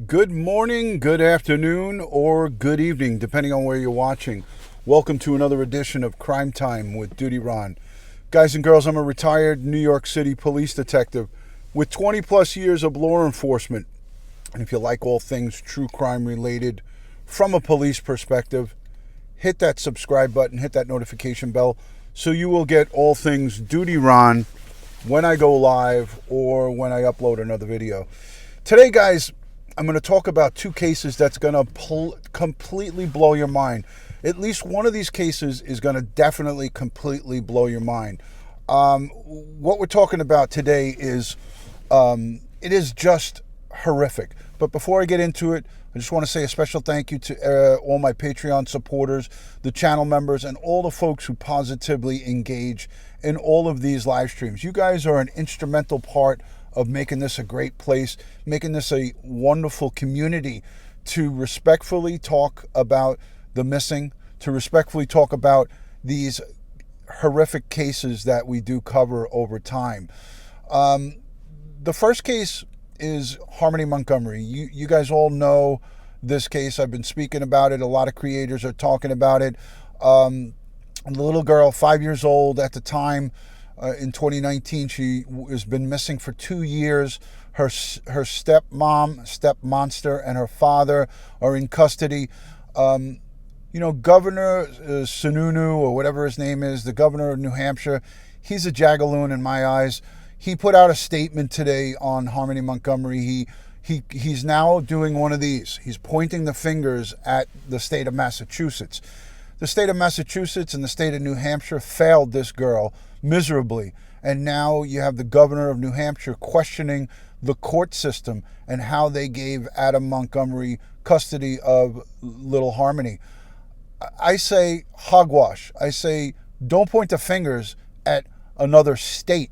Good morning, good afternoon, or good evening, depending on where you're watching. Welcome to another edition of Crime Time with DutyRon. Guys and girls, I'm a retired New York City police detective with 20 plus years of law enforcement. And if you like all things true crime related from a police perspective, hit that subscribe button, hit that notification bell, so you will get all things DutyRon when I go live or when I upload another video. Today, guys, I'm going to talk about two cases that's going to completely blow your mind. At least one of these cases is going to definitely completely blow your mind. What we're talking about today is, it is just horrific. But before I get into it, I just want to say a special thank you to all my Patreon supporters, the channel members, and all the folks who positively engage in all of these live streams. You guys are an instrumental part of making this a great place, making this a wonderful community to respectfully talk about the missing, to respectfully talk about these horrific cases that we do cover over time. The first case is Harmony Montgomery. You guys all know this case. I've been speaking about it. A lot of creators are talking about it. The little girl, 5 years old at the time, in 2019, she has been missing for 2 years. Her stepmom, stepmonster, and her father are in custody. Governor Sununu, or whatever his name is, the governor of New Hampshire, he's a jagaloon in my eyes. He put out a statement today on Harmony Montgomery. He's now doing one of these. He's pointing the fingers at the state of Massachusetts. The state of Massachusetts and the state of New Hampshire failed this girl miserably. And now you have the governor of New Hampshire questioning the court system and how they gave Adam Montgomery custody of little Harmony. I say hogwash. I say don't point the fingers at another state.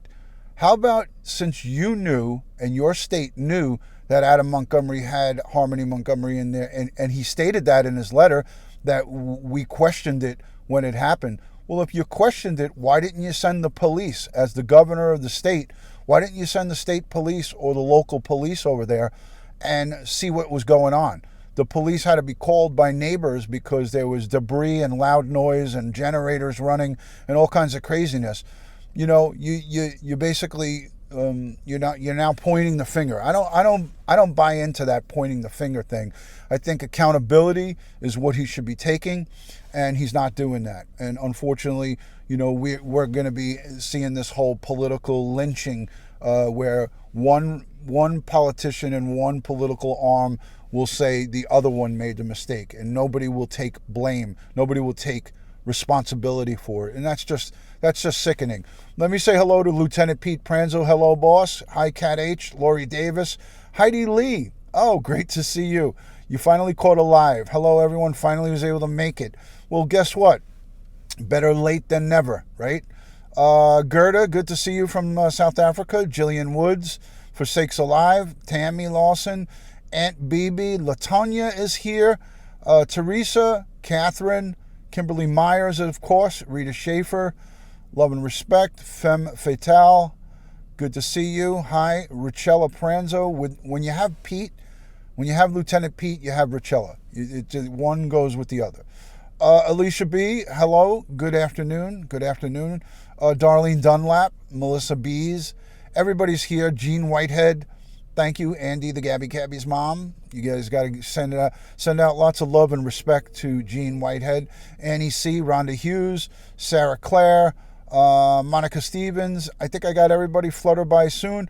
How about, since you knew and your state knew that Adam Montgomery had Harmony Montgomery in there, and he stated that in his letter, that we questioned it when it happened. Well, if you questioned it, why didn't you send the police? As the governor of the state, why didn't you send the state police or the local police over there and see what was going on? The police had to be called by neighbors because there was debris and loud noise and generators running and all kinds of craziness. You basically you're now pointing the finger. I don't buy into that pointing the finger thing. I think accountability is what he should be taking, and he's not doing that. And unfortunately, we're going to be seeing this whole political lynching where one politician and one political arm will say the other one made the mistake, and nobody will take blame. Nobody will take responsibility for it, and that's just sickening. Let me say hello to Lieutenant Pete Pranzo. Hello, boss. Hi, Cat H, Lori Davis, Heidi Lee. Oh, great to see you. You finally caught a live. Hello, everyone. Finally was able to make it. Well, guess what? Better late than never, right? Gerda, good to see you from South Africa. Jillian Woods, Forsakes Alive. Tammy Lawson, Aunt Bibi, Latonya is here. Teresa, Catherine, Kimberly Myers, of course, Rita Schaefer, love and respect, Femme Fatale, good to see you. Hi, Richella Pranzo. When you have Pete, when you have Lieutenant Pete, you have Richella. One goes with the other. Alicia B, hello, good afternoon. Darlene Dunlap, Melissa Bees, everybody's here. Jean Whitehead, thank you. Andy, the Gabby Cabby's mom. You guys got to send out lots of love and respect to Jean Whitehead. Annie C., Rhonda Hughes, Sarah Claire, Monica Stevens. I think I got everybody. Flutter by soon.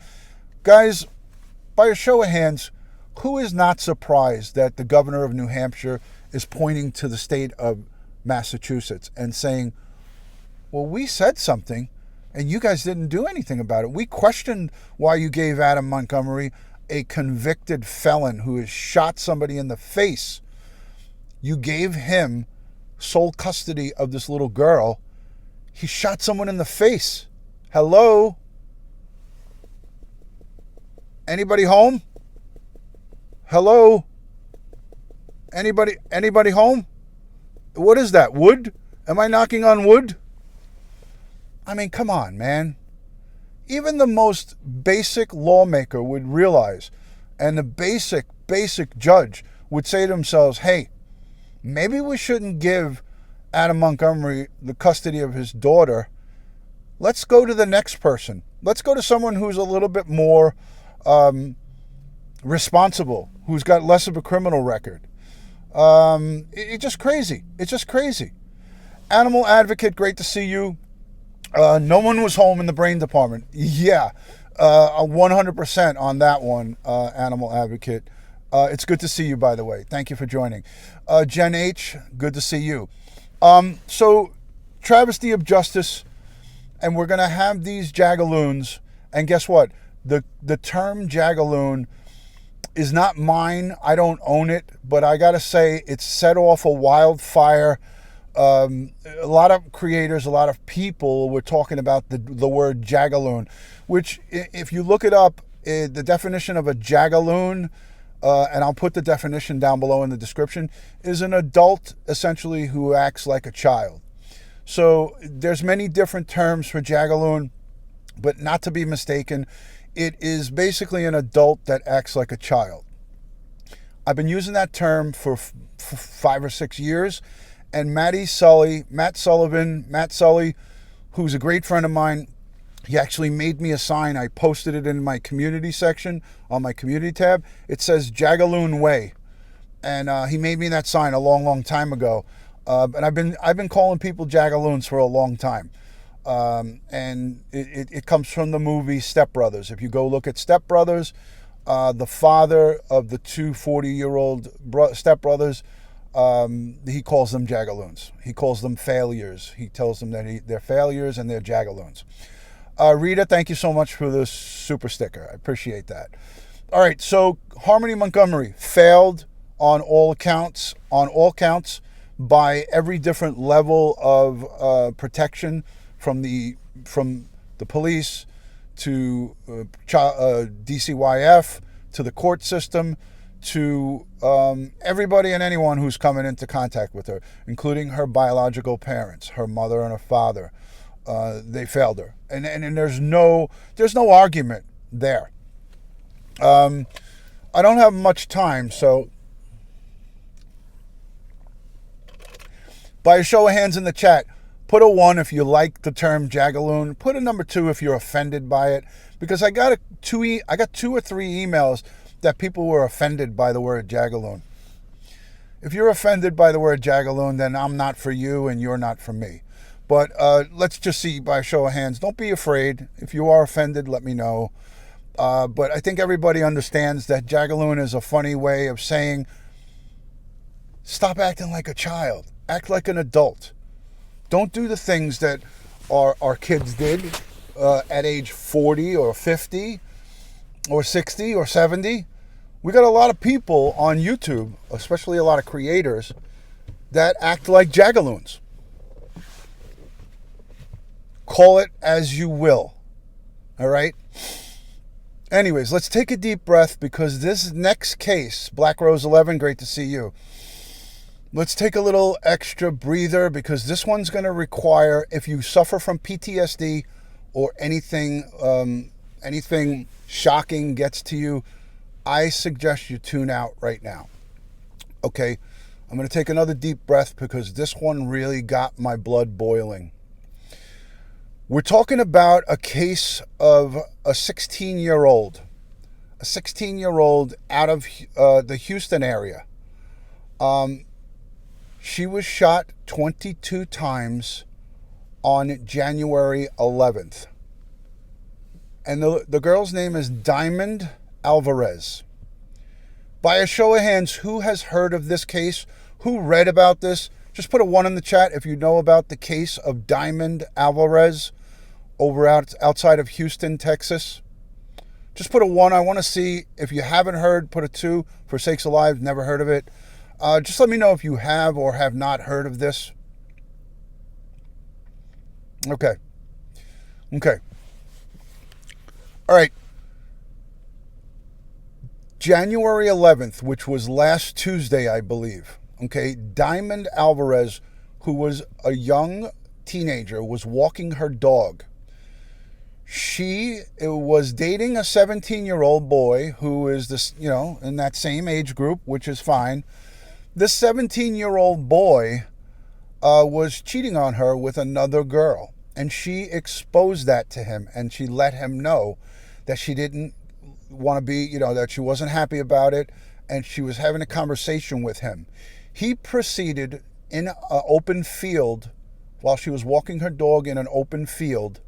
Guys, by a show of hands, who is not surprised that the governor of New Hampshire is pointing to the state of Massachusetts and saying, well, we said something and you guys didn't do anything about it. We questioned why you gave Adam Montgomery, a convicted felon who has shot somebody in the face. You gave him sole custody of this little girl. He shot someone in the face. Hello? Anybody home? Hello? Anybody home? What is that? Wood? Am I knocking on wood? I mean, come on, man. Even the most basic lawmaker would realize, and the basic basic judge would say to themselves, hey, maybe we shouldn't give Adam Montgomery the custody of his daughter. Let's go to the next person. Let's go to someone who's a little bit more responsible, who's got less of a criminal record. It's just crazy. It's just crazy. Animal advocate, great to see you. No one was home in the brain department. Yeah, 100% on that one, animal advocate. It's good to see you, by the way. Thank you for joining. Jen H., good to see you. So, travesty of justice, and we're going to have these jagaloons, and guess what? The term jagaloon is not mine. I don't own it, but I got to say it's set off a wildfire. A lot of creators, a lot of people were talking about the word jagaloon, which if you look it up, the definition of a jagaloon, and I'll put the definition down below in the description, is an adult essentially who acts like a child. So there's many different terms for jagaloon, but not to be mistaken, it is basically an adult that acts like a child. I've been using that term for 5 or 6 years, and Matt Sully, who's a great friend of mine, he actually made me a sign. I posted it in my community section on my community tab. It says Jagaloon Way, and he made me that sign a long, long time ago. And I've been calling people jagaloons for a long time. And it comes from the movie Step Brothers. If you go look at Step Brothers, the father of the two 40-year-old Step Brothers, he calls them jagaloons. He calls them failures. He tells them that they're failures and they're jagaloons. Rita, thank you so much for the super sticker. I appreciate that. All right, so Harmony Montgomery failed on all counts, by every different level of protection, from the police to DCYF to the court system to everybody and anyone who's coming into contact with her, including her biological parents, her mother and her father. They failed her, and there's no argument there. I don't have much time, so by a show of hands in the chat, put a 1 if you like the term jagaloon. Put a number 2 if you're offended by it, because I got 2 or 3 emails that people were offended by the word jagaloon. If you're offended by the word jagaloon, then I'm not for you and you're not for me. But let's just see by a show of hands. Don't be afraid. If you are offended, let me know. But I think everybody understands that jagaloon is a funny way of saying, stop acting like a child. Act like an adult. Don't do the things that our kids did at age 40 or 50 or 60 or 70. We got a lot of people on YouTube, especially a lot of creators, that act like jagaloons. Call it as you will. All right? Anyways, let's take a deep breath, because this next case, Black Rose 11, great to see you. Let's take a little extra breather, because this one's going to require, if you suffer from PTSD or anything shocking gets to you, I suggest you tune out right now. Okay? I'm going to take another deep breath, because this one really got my blood boiling. We're talking about a case of a 16-year-old out of the Houston area. She was shot 22 times on January 11th. And the girl's name is Diamond Alvarez. By a show of hands, who has heard of this case? Who read about this? Just put a 1 in the chat if you know about the case of Diamond Alvarez over outside of Houston, Texas. Just put a 1. I want to see. If you haven't heard, put a 2. For sakes alive, never heard of it. Just let me know if you have or have not heard of this. Okay. All right. January 11th, which was last Tuesday, I believe. Okay. Diamond Alvarez, who was a young teenager, was walking her dog. She was dating a 17-year-old boy who is this, in that same age group, which is fine. This 17-year-old boy was cheating on her with another girl, and she exposed that to him, and she let him know that she didn't want to be, that she wasn't happy about it, and she was having a conversation with him. He proceeded in an open field, while she was walking her dog in an open field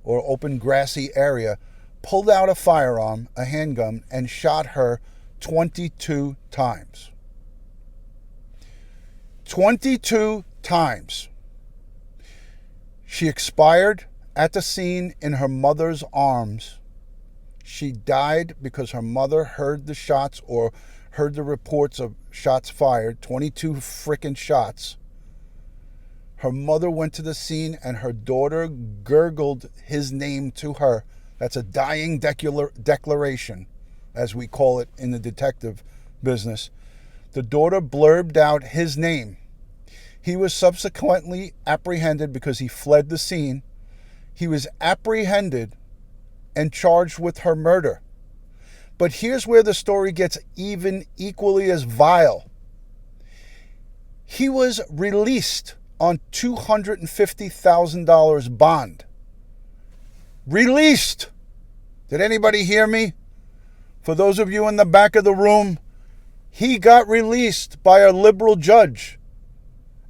or open grassy area, pulled out a firearm, a handgun, and shot her 22 times. 22 times. She expired at the scene in her mother's arms. She died because her mother heard the shots or heard the reports of shots fired, 22 freaking shots. Her mother went to the scene and her daughter gurgled his name to her. That's a dying declaration, as we call it in the detective business. The daughter blurbed out his name. He was subsequently apprehended because he fled the scene. He was apprehended and charged with her murder. But here's where the story gets even equally as vile. He was released on $250,000 bond. Released. Did anybody hear me? For those of you in the back of the room, he got released by a liberal judge.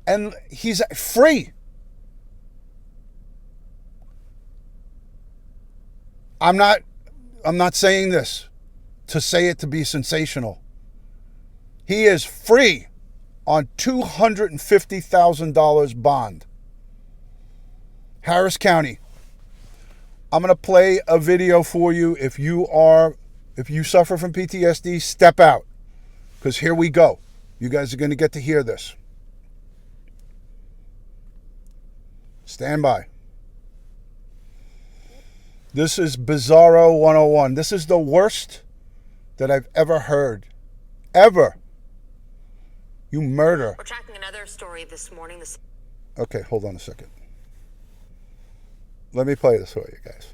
And he's free. I'm not saying this to say it to be sensational. He is free on $250,000 bond. Harris County. I'm going to play a video for you. If you suffer from PTSD, step out. Because here we go. You guys are going to get to hear this. Stand by. This is Bizarro 101. This is the worst that I've ever heard. Ever. You murder. We're tracking another story this morning. Okay, hold on a second. Let me play this for you guys.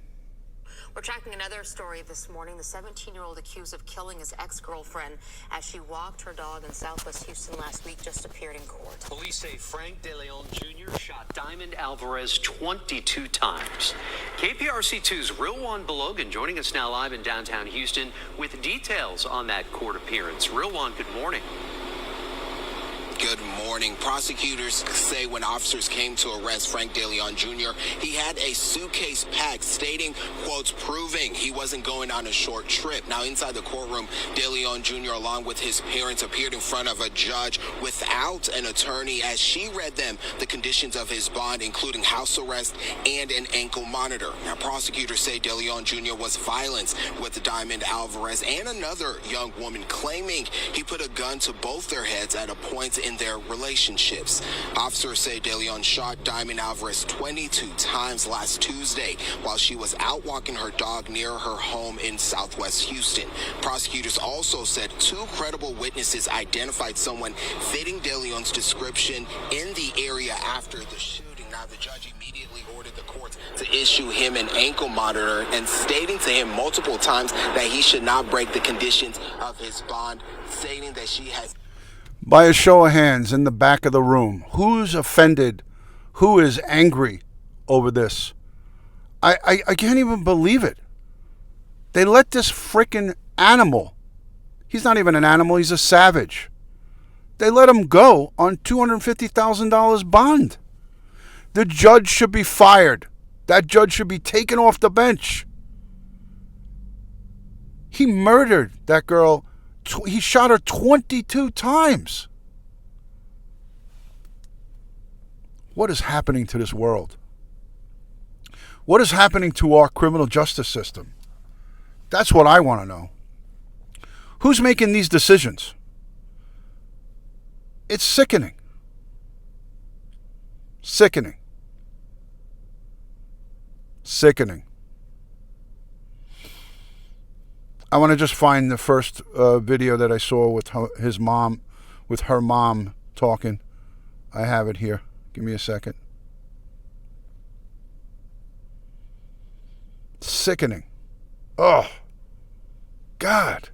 We're tracking another story this morning. The 17-year-old accused of killing his ex-girlfriend as she walked her dog in Southwest Houston last week just appeared in court. Police say Frank De Leon Jr. shot Diamond Alvarez 22 times. KPRC2's Real Juan Belogan joining us now live in downtown Houston with details on that court appearance. Real Juan, good morning. Good morning. Prosecutors say when officers came to arrest Frank De Leon Jr., he had a suitcase packed stating, quotes, proving he wasn't going on a short trip. Now, inside the courtroom, De Leon Jr., along with his parents, appeared in front of a judge without an attorney as she read them the conditions of his bond, including house arrest and an ankle monitor. Now, prosecutors say De Leon Jr. was violent with Diamond Alvarez and another young woman, claiming he put a gun to both their heads at a point in their relationships. Officers say De Leon shot Diamond Alvarez 22 times last Tuesday while she was out walking her dog near her home in Southwest Houston. Prosecutors also said two credible witnesses identified someone fitting De Leon's description in the area after the shooting. Now, the judge immediately ordered the court to issue him an ankle monitor and stating to him multiple times that he should not break the conditions of his bond, stating that she has... By a show of hands in the back of the room, who's offended? Who is angry over this? I can't even believe it. They let this freaking animal, he's not even an animal, he's a savage. They let him go on $250,000 bond. The judge should be fired. That judge should be taken off the bench. He murdered that girl. He shot her 22 times. What is happening to this world? What is happening to our criminal justice system? That's what I want to know. Who's making these decisions? It's sickening. Sickening. Sickening. I want to just find the first video that I saw with his mom, with her mom talking. I have it here. Give me a second. Sickening. Oh, God.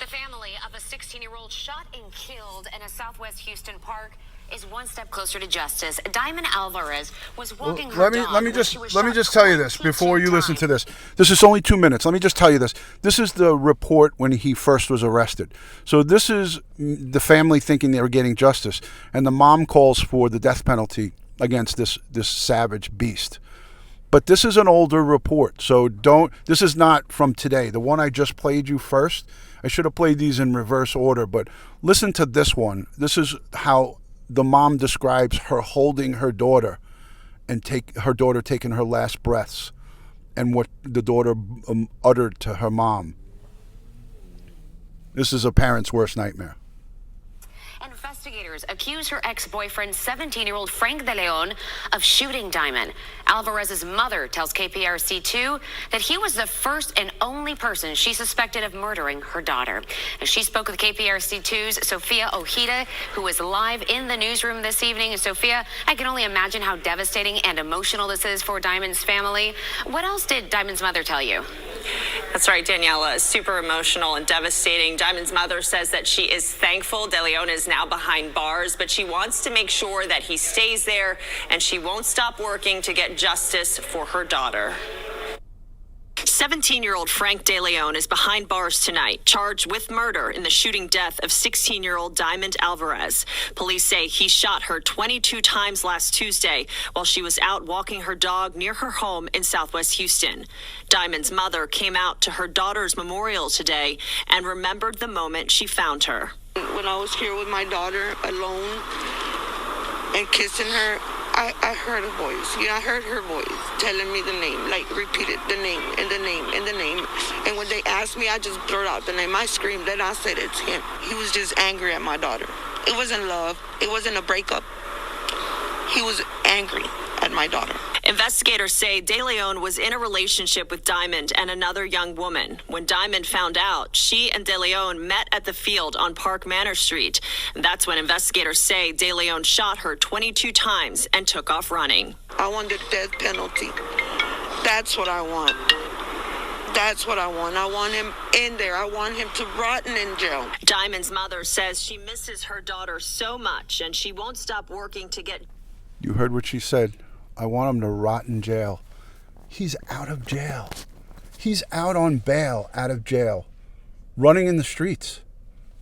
The family of a 16-year-old shot and killed in a Southwest Houston park is one step closer to justice. Diamond Alvarez was walking her dog. Let me just tell you this before you listen to this. This is only 2 minutes. Let me just tell you this. This is the report when he first was arrested. So this is the family thinking they were getting justice, and the mom calls for the death penalty against this savage beast. But this is an older report, so this is not from today. The one I just played you first, I should have played these in reverse order, but listen to this one. This is how the mom describes her holding her daughter and her daughter taking her last breaths, and what the daughter uttered to her mom. This is a parent's worst nightmare. Investigators accuse her ex-boyfriend, 17-year-old Frank De Leon, of shooting Diamond. Alvarez's mother tells KPRC2 that he was the first and only person she suspected of murdering her daughter. And she spoke with KPRC2's Sophia Ojeda, who is live in the newsroom this evening. And Sophia, I can only imagine how devastating and emotional this is for Diamond's family. What else did Diamond's mother tell you? That's right, Daniela. Super emotional and devastating. Diamond's mother says that she is thankful De Leon is now behind bars, but she wants to make sure that he stays there, and she won't stop working to get justice for her daughter. 17-year-old Frank De Leon is behind bars tonight, charged with murder in the shooting death of 16-year-old Diamond Alvarez. Police say he shot her 22 times last Tuesday while she was out walking her dog near her home in Southwest Houston. Diamond's mother came out to her daughter's memorial today and remembered the moment she found her. When I was here with my daughter alone and kissing her, I heard a voice. I heard her voice telling me the name, like repeated the name and the name and the name. And when they asked me, I just blurted out the name. I screamed and I said, it's him. He was just angry at my daughter. It wasn't love. It wasn't a breakup. He was angry at my daughter. Investigators say De Leon was in a relationship with Diamond and another young woman. When Diamond found out, she and De Leon met at the field on Park Manor Street. And that's when investigators say De Leon shot her 22 times and took off running. I want the death penalty. That's what I want. That's what I want. I want him in there. I want him to rot in jail. Diamond's mother says she misses her daughter so much and she won't stop working to get... You heard what she said. I want him to rot in jail. He's out of jail. He's out on bail, out of jail, running in the streets.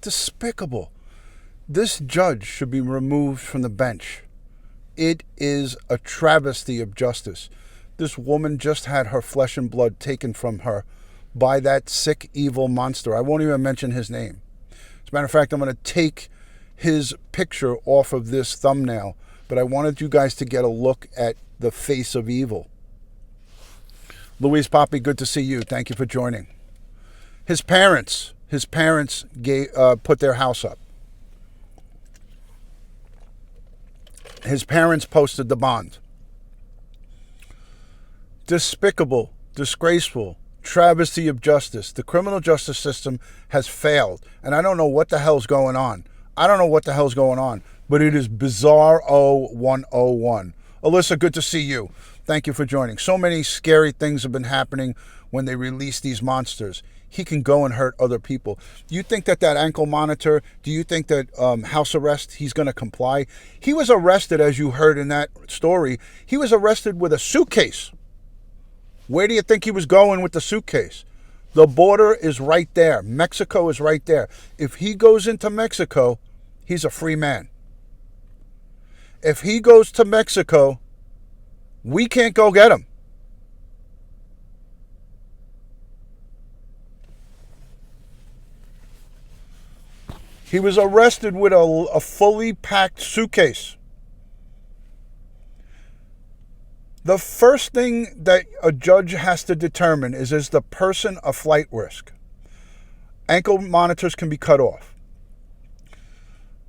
Despicable. This judge should be removed from the bench. It is a travesty of justice. This woman just had her flesh and blood taken from her by that sick, evil monster. I won't even mention his name. As a matter of fact, I'm going to take his picture off of this thumbnail, but I wanted you guys to get a look at the face of evil. Louise Poppy, good to see you. Thank you for joining. His parents put their house up. His parents posted the bond. Despicable, disgraceful, travesty of justice. The criminal justice system has failed, and I don't know what the hell's going on. But it is bizarre 101. Alyssa, good to see you. Thank you for joining. So many scary things have been happening when they release these monsters. He can go and hurt other people. Do you think that ankle monitor, do you think that house arrest, he's going to comply? He was arrested, as you heard in that story, he was arrested with a suitcase. Where do you think he was going with the suitcase? The border is right there. Mexico is right there. If he goes into Mexico, he's a free man. If he goes to Mexico, we can't go get him. He was arrested with a fully packed suitcase. The first thing that a judge has to determine is the person a flight risk? Ankle monitors can be cut off.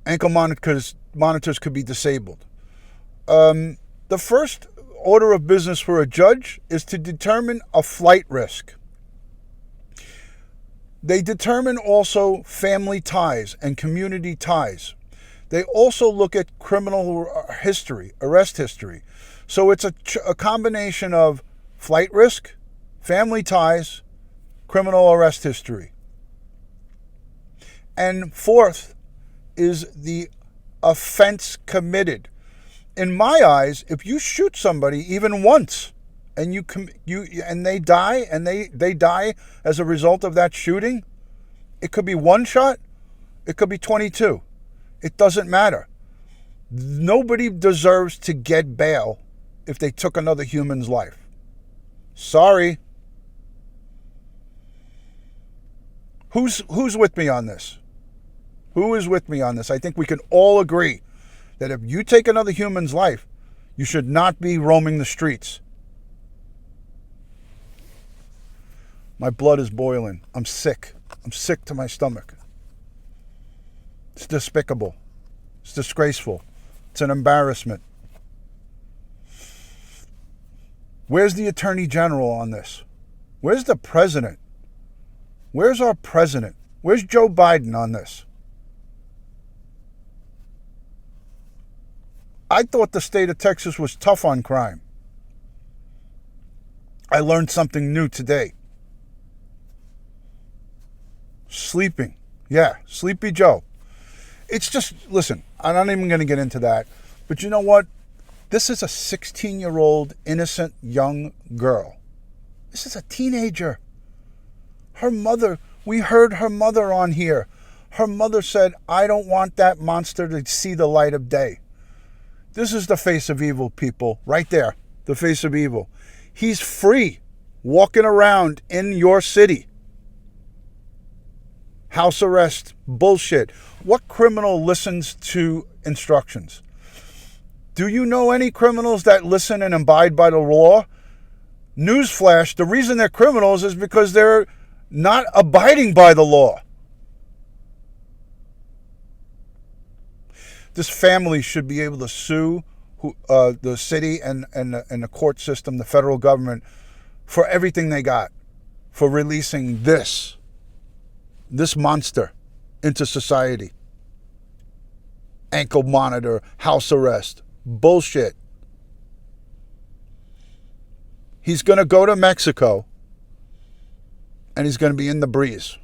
Ankle monitors could be disabled. The first order of business for a judge is to determine a flight risk. They determine also family ties and community ties. They also look at criminal history, arrest history. So it's a combination of flight risk, family ties, criminal arrest history. And fourth is the offense committed. In my eyes, if you shoot somebody even once and they die and they die as a result of that shooting, it could be one shot, it could be 22. It doesn't matter. Nobody deserves to get bail if they took another human's life. Sorry. Who's with me on this? Who is with me on this? I think we can all agree that if you take another human's life, you should not be roaming the streets. My blood is boiling. I'm sick. I'm sick to my stomach. It's despicable. It's disgraceful. It's an embarrassment. Where's the Attorney General on this? Where's the President? Where's our President? Where's Joe Biden on this? I thought the state of Texas was tough on crime. I learned something new today. Sleeping. Yeah, Sleepy Joe. It's just, listen, I'm not even going to get into that. But you know what? This is a 16-year-old innocent young girl. This is a teenager. Her mother, we heard her mother on here. Her mother said, I don't want that monster to see the light of day. This is the face of evil, people. Right there. The face of evil. He's free, walking around in your city. House arrest, bullshit. What criminal listens to instructions? Do you know any criminals that listen and abide by the law? Newsflash, the reason they're criminals is because they're not abiding by the law. This family should be able to sue the city and the court system, the federal government, for everything they got, for releasing this monster into society. Ankle monitor, house arrest, bullshit. He's going to go to Mexico and he's going to be in the breeze.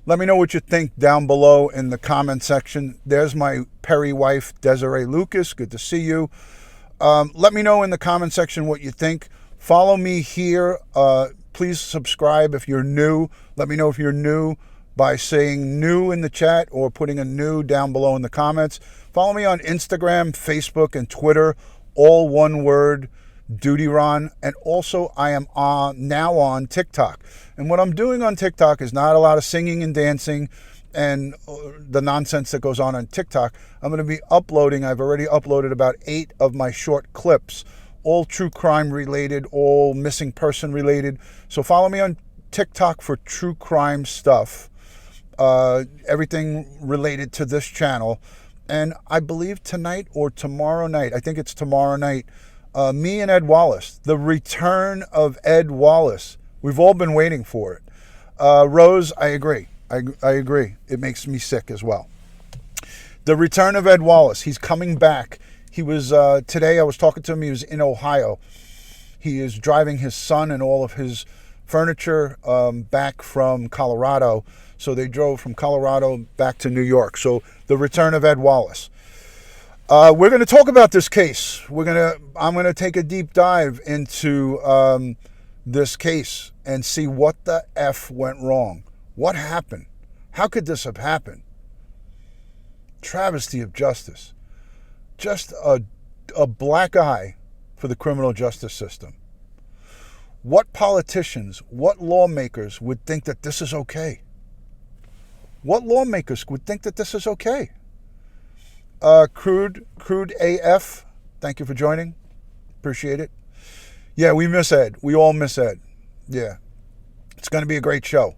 Let me know what you think down below in the comment section. There's my Perry wife, Desiree Lucas. Good to see you. Let me know in the comment section what you think. Follow me here. Please subscribe if you're new. Let me know if you're new by saying new in the chat or putting a new down below in the comments. Follow me on Instagram, Facebook, and Twitter. All one word, DutyRon. And also I am now on TikTok. And what I'm doing on TikTok is not a lot of singing and dancing and the nonsense that goes on TikTok. I'm going to be uploading. I've already uploaded about 8 of my short clips, all true crime related, all missing person related. So follow me on TikTok for true crime stuff, everything related to this channel. And I believe tonight or tomorrow night, I think it's tomorrow night, me and Ed Wallace, the return of Ed Wallace. We've all been waiting for it. Rose, I agree. I agree. It makes me sick as well. The return of Ed Wallace. He's coming back. He was, today I was talking to him. He was in Ohio. He is driving his son and all of his furniture back from Colorado. So they drove from Colorado back to New York. So the return of Ed Wallace. We're going to talk about this case. I'm going to take a deep dive into this case and see what the F went wrong. What happened? How could this have happened? Travesty of justice. Just a black eye for the criminal justice system. What politicians, what lawmakers would think that this is okay? What lawmakers would think that this is okay? Crude AF, thank you for joining. Appreciate it. Yeah, we miss Ed. We all miss Ed. Yeah. It's going to be a great show.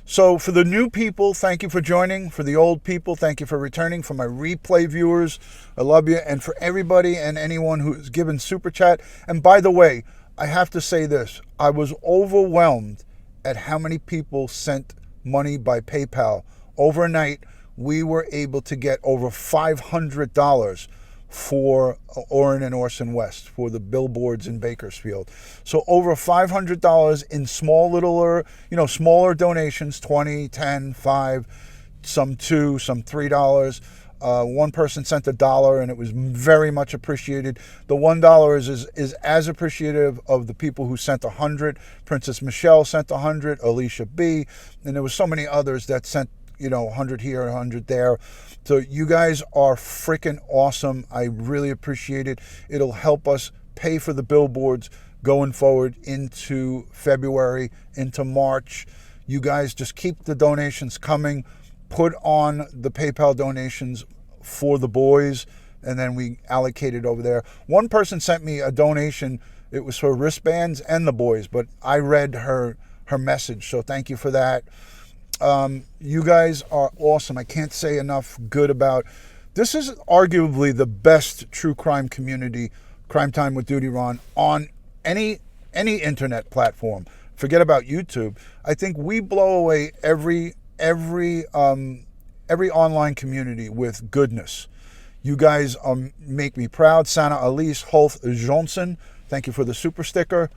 So for the new people, thank you for joining. For the old people, thank you for returning. For my replay viewers, I love you. And for everybody and anyone who's given Super Chat. And by the way, I have to say this. I was overwhelmed at how many people sent money by PayPal overnight we were able to get over $500 for Orrin and Orson West, for the billboards in Bakersfield. So over $500 in smaller donations, 20, 10, 5, some $2, some $3. One person sent $1, and it was very much appreciated. The $1 is as appreciative of the people who sent 100. Princess Michelle sent 100, Alicia B, and there was so many others that sent 100 here, 100 there. So you guys are freaking awesome. I really appreciate it. It'll help us pay for the billboards going forward into February, into March. You guys just keep the donations coming. Put on the PayPal donations for the boys, and then we allocate it over there. One person sent me a donation. It was for wristbands and the boys, but I read her message, so thank you for that. You guys are awesome. I can't say enough good about this. Is arguably the best true crime community, Crime Time with DutyRon, on any internet platform. Forget about YouTube. I think we blow away every online community with goodness. You guys make me proud. Sana Elise Holth Johnson, thank you for the super sticker.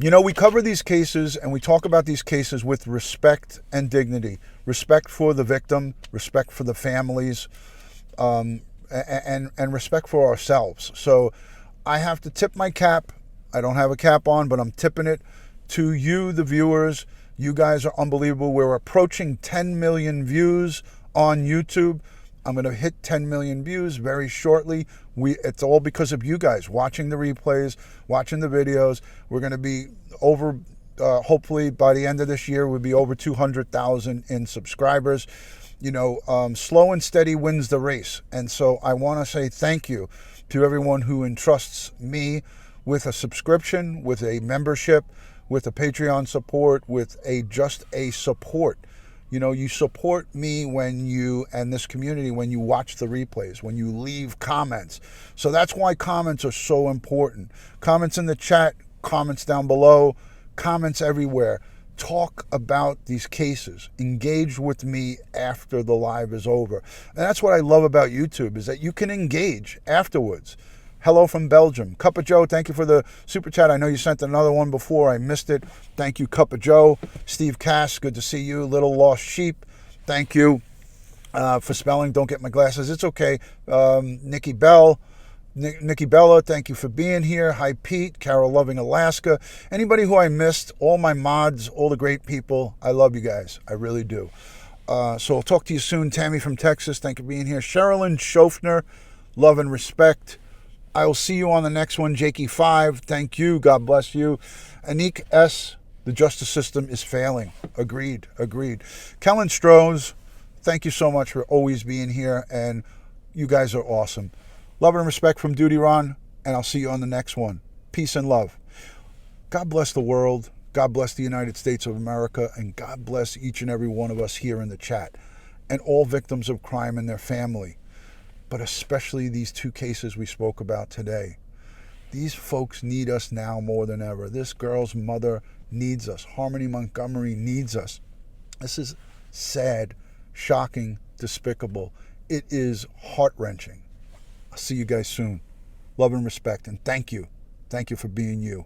We cover these cases and we talk about these cases with respect and dignity. Respect for the victim, respect for the families, and respect for ourselves. So I have to tip my cap. I don't have a cap on, but I'm tipping it to you, the viewers. You guys are unbelievable. We're approaching 10 million views on YouTube. I'm going to hit 10 million views very shortly. It's all because of you guys watching the replays, watching the videos. We're going to be over, hopefully by the end of this year, we'll be over 200,000 in subscribers. Slow and steady wins the race. And so I want to say thank you to everyone who entrusts me with a subscription, with a membership, with a Patreon support, with just a support. You support me and this community when you watch the replays, when you leave comments. So that's why comments are so important. Comments in the chat, comments down below, comments everywhere. Talk about these cases. Engage with me after the live is over. And that's what I love about YouTube, is that you can engage afterwards. Hello from Belgium. Cup of Joe, thank you for the super chat. I know you sent another one before. I missed it. Thank you, Cup of Joe. Steve Cass, good to see you. Little Lost Sheep, thank you for spelling. Don't get my glasses. It's okay. Nikki Bella, thank you for being here. Hi, Pete. Carol Loving Alaska. Anybody who I missed, all my mods, all the great people, I love you guys. I really do. So I'll talk to you soon. Tammy from Texas, thank you for being here. Sherilyn Schofner, love and respect. I will see you on the next one. Jakey 5, thank you. God bless you. Anik S, the justice system is failing. Agreed. Kellen Strohs, thank you so much for always being here, and you guys are awesome. Love and respect from DutyRon, and I'll see you on the next one. Peace and love. God bless the world. God bless the United States of America, and God bless each and every one of us here in the chat, and all victims of crime and their family. But especially these two cases we spoke about today. These folks need us now more than ever. This girl's mother needs us. Harmony Montgomery needs us. This is sad, shocking, despicable. It is heart-wrenching. I'll see you guys soon. Love and respect, and thank you. Thank you for being you.